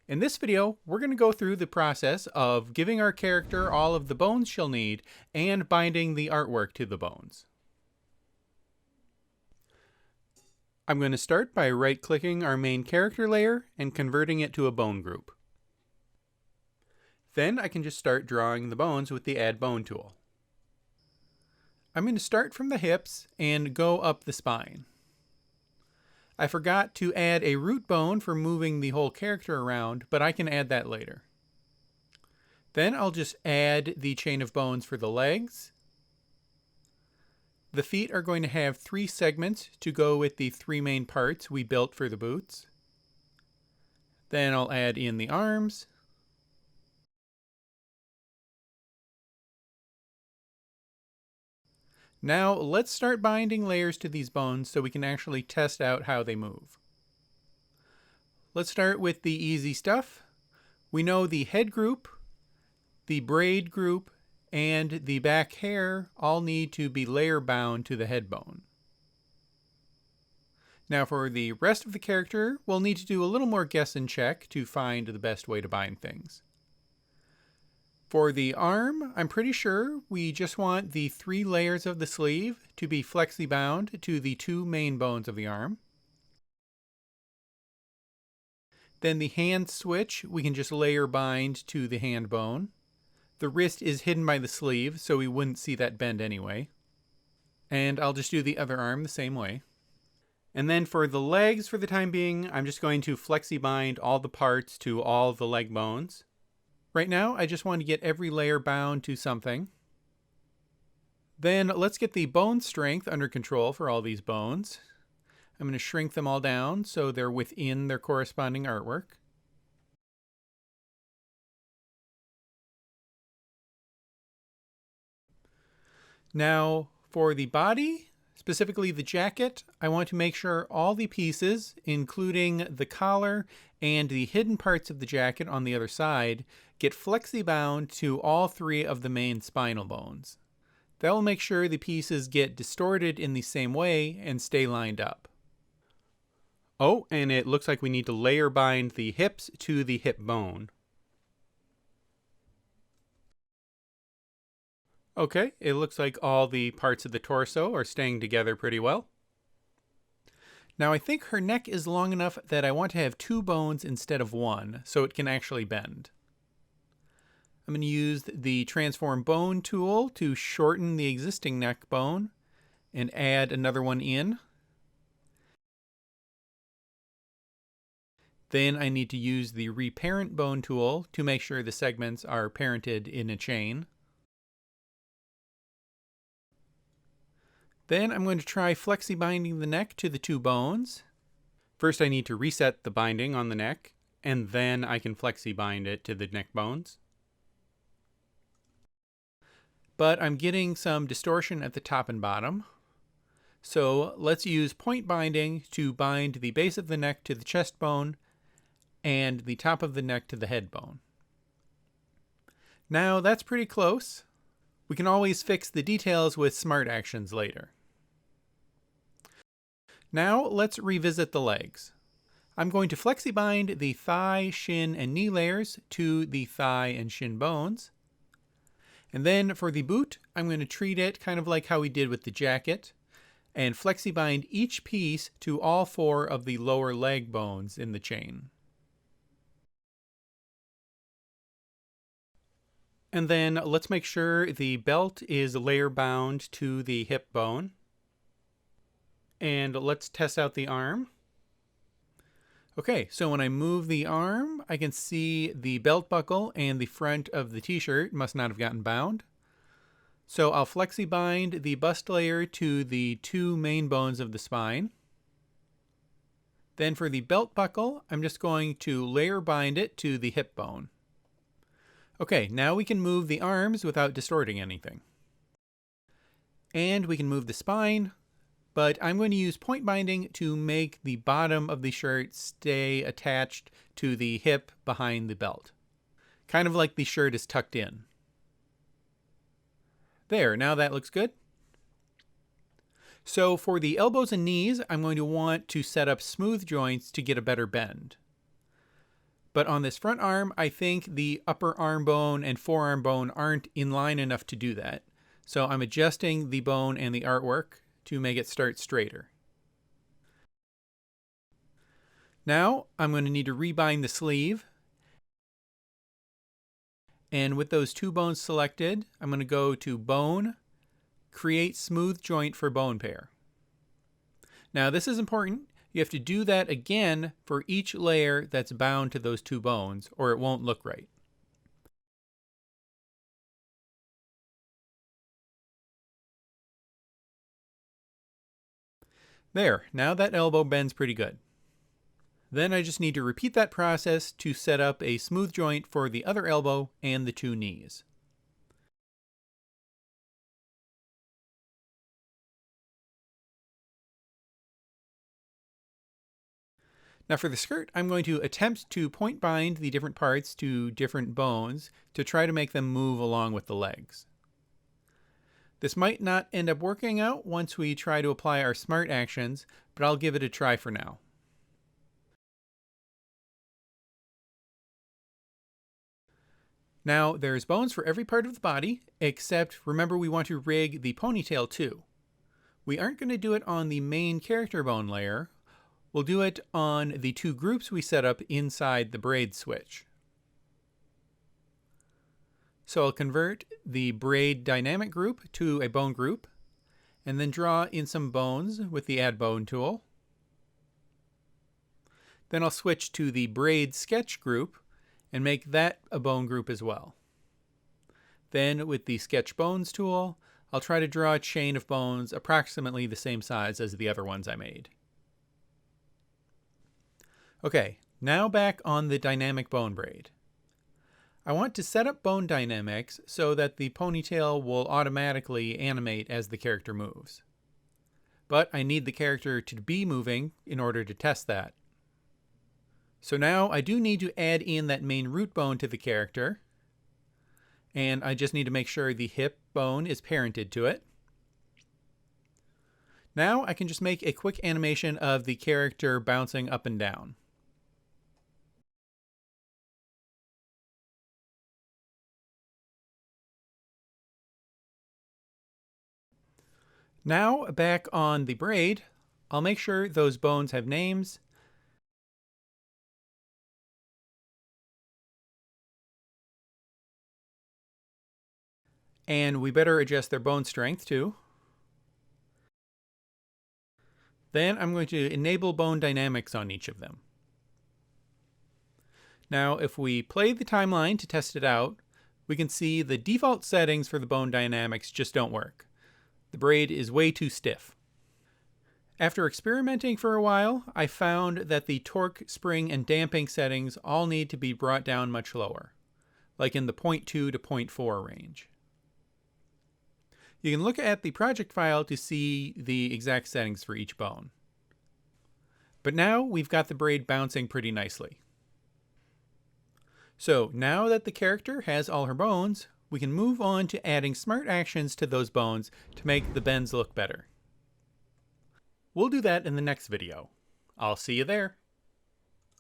In this video, we're going to go through the process of giving our character all of the bones she'll need and binding the artwork to the bones. I'm going to start by right-clicking our main character layer and converting it to a bone group. Then I can just start drawing the bones with the Add Bone tool. I'm going to start from the hips and go up the spine. I forgot to add a root bone for moving the whole character around, but I can add that later. Then I'll just add the chain of bones for the legs. The feet are going to have 3 segments to go with the 3 main parts we built for the boots. Then I'll add in the arms. Now let's start binding layers to these bones so we can actually test out how they move. Let's start with the easy stuff. We know the head group, the braid group, and the back hair all need to be layer bound to the head bone. Now for the rest of the character, we'll need to do a little more guess and check to find the best way to bind things. For the arm, I'm pretty sure we just want the 3 layers of the sleeve to be flexi-bound to the 2 main bones of the arm. Then the hand switch, we can just layer bind to the hand bone. The wrist is hidden by the sleeve, so we wouldn't see that bend anyway. And I'll just do the other arm the same way. And then for the legs, for the time being, I'm just going to flexi-bind all the parts to all the leg bones. Right now, I just want to get every layer bound to something. Then let's get the bone strength under control for all these bones. I'm going to shrink them all down so they're within their corresponding artwork. Now, for the body, specifically the jacket, I want to make sure all the pieces, including the collar and the hidden parts of the jacket on the other side, get flexi-bound to all 3 of the main spinal bones. That will make sure the pieces get distorted in the same way and stay lined up. Oh, and it looks like we need to layer bind the hips to the hip bone. Okay, it looks like all the parts of the torso are staying together pretty well. Now I think her neck is long enough that I want to have 2 bones instead of 1, so it can actually bend. I'm going to use the Transform Bone tool to shorten the existing neck bone and add another one in. Then I need to use the Reparent Bone tool to make sure the segments are parented in a chain. Then I'm going to try flexi-binding the neck to the 2 bones. First I need to reset the binding on the neck, and then I can flexi-bind it to the neck bones. But I'm getting some distortion at the top and bottom. So let's use point binding to bind the base of the neck to the chest bone and the top of the neck to the head bone. Now that's pretty close. We can always fix the details with smart actions later. Now let's revisit the legs. I'm going to flexi-bind the thigh, shin, and knee layers to the thigh and shin bones. And then for the boot, I'm going to treat it kind of like how we did with the jacket and flexi-bind each piece to all 4 of the lower leg bones in the chain. And then let's make sure the belt is layer bound to the hip bone. And let's test out the arm. Okay, so when I move the arm, I can see the belt buckle and the front of the t-shirt must not have gotten bound. So I'll flexi-bind the bust layer to the 2 main bones of the spine. Then for the belt buckle, I'm just going to layer bind it to the hip bone. Okay, now we can move the arms without distorting anything. And we can move the spine. But I'm going to use point binding to make the bottom of the shirt stay attached to the hip behind the belt. Kind of like the shirt is tucked in. There, now that looks good. So for the elbows and knees, I'm going to want to set up smooth joints to get a better bend. But on this front arm, I think the upper arm bone and forearm bone aren't in line enough to do that. So I'm adjusting the bone and the artwork to make it start straighter. Now I'm going to need to rebind the sleeve. And with those two bones selected, I'm going to go to Bone, Create Smooth Joint for Bone Pair. Now this is important. You have to do that again for each layer that's bound to those two bones, or it won't look right. There, now that elbow bends pretty good. Then I just need to repeat that process to set up a smooth joint for the other elbow and the two knees. Now for the skirt, I'm going to attempt to point bind the different parts to different bones to try to make them move along with the legs. This might not end up working out once we try to apply our smart actions, but I'll give it a try for now. Now there's bones for every part of the body, except remember we want to rig the ponytail too. We aren't going to do it on the main character bone layer. We'll do it on the two groups we set up inside the braid switch. So I'll convert the braid dynamic group to a bone group, and then draw in some bones with the Add Bone tool. Then I'll switch to the braid sketch group and make that a bone group as well. Then with the Sketch Bones tool, I'll try to draw a chain of bones approximately the same size as the other ones I made. Okay, now back on the dynamic bone braid. I want to set up bone dynamics so that the ponytail will automatically animate as the character moves. But I need the character to be moving in order to test that. So now I do need to add in that main root bone to the character. And I just need to make sure the hip bone is parented to it. Now I can just make a quick animation of the character bouncing up and down. Now back on the braid, I'll make sure those bones have names. And we better adjust their bone strength too. Then I'm going to enable bone dynamics on each of them. Now if we play the timeline to test it out, we can see the default settings for the bone dynamics just don't work. The braid is way too stiff. After experimenting for a while, I found that the torque, spring, and damping settings all need to be brought down much lower, like in the 0.2 to 0.4 range. You can look at the project file to see the exact settings for each bone. But now we've got the braid bouncing pretty nicely. So now that the character has all her bones, we can move on to adding smart actions to those bones to make the bends look better. We'll do that in the next video. I'll see you there.